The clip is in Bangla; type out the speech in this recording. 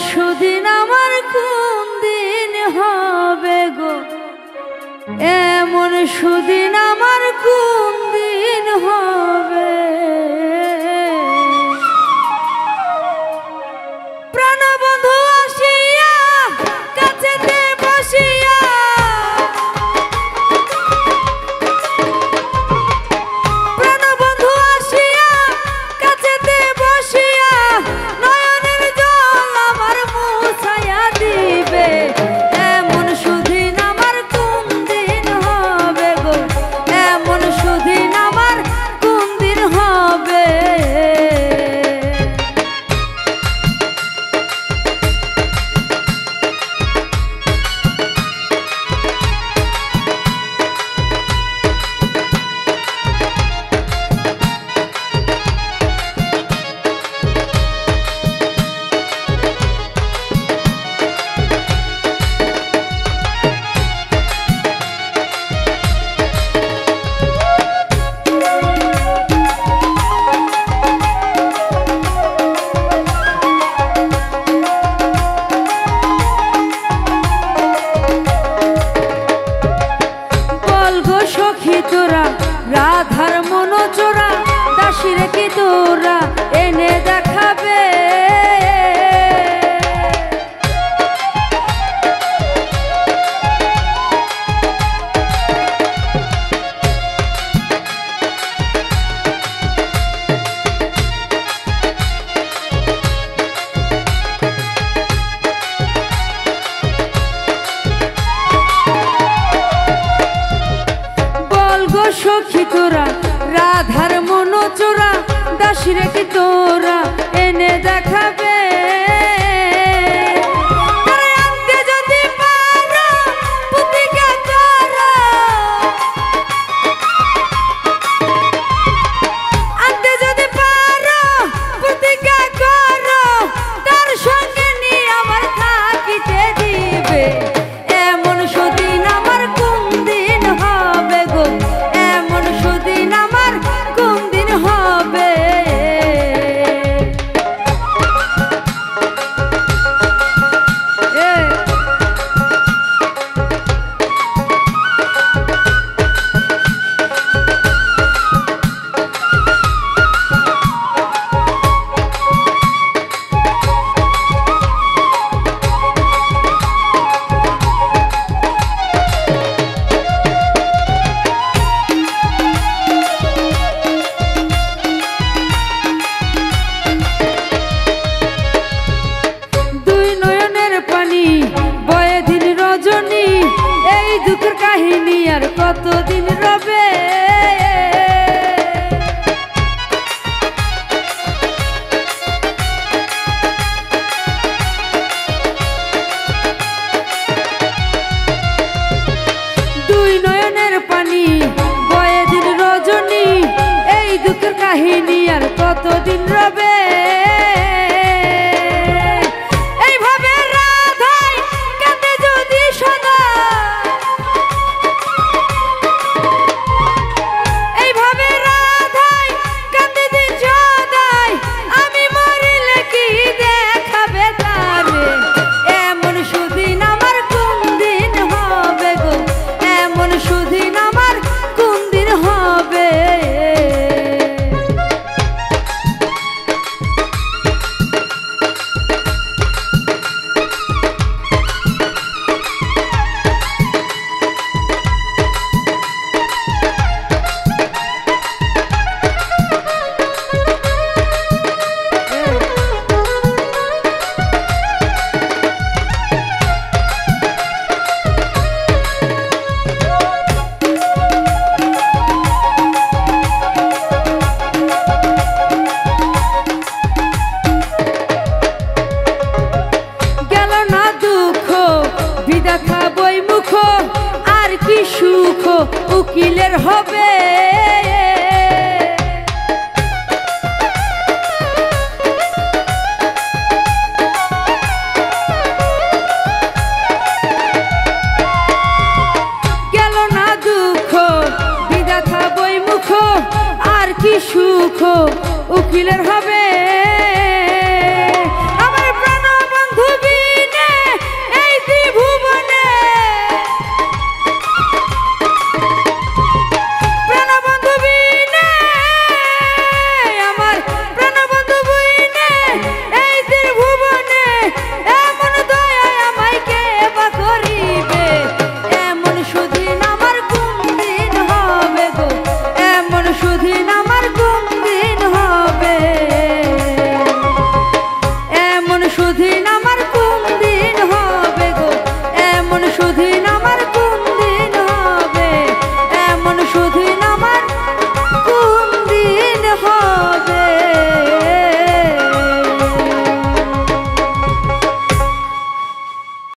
সুদিন আমার কোন দিন হবে গো, এমন সুদিন আমার কোন দিন হবে। প্রাণবন্ধু আসিয়া কাছেতে বসিয়া, প্রাণবন্ধু আসিয়া কাছেতে বসিয়া নয়নের জল আমার মুছাইয়া দিবে। এমন সুদিন আমার কোন দিন হবে গো, এমন সুদিন আমার কোন দিন হবে। সখী তোরা রাধার মনোচোরা, দাসীরে কি তোরা এনে দেখাবে। সখী তোরা রাধার মনোচোরা, দাসীরে কি তোরা এনে দেখাবে। আনতে যদি পারো প্রতিজ্ঞা করো, আনতে যদি পারো প্রতিজ্ঞা করো, তার সঙ্গে নিয়ে আমার থাকিতে দিবে। এমন সুদিন আমার কোন দিন হবে গো, এমন সুদিন আমার কোন দিন হবে। এই দুঃখের কাহিনী আর কতদিন রবে। দুই নয়নের পানি বয়ে দিন রজনী, এই দুঃখের কাহিনী আর কতদিন রবে। সুখ উকিলের হবে।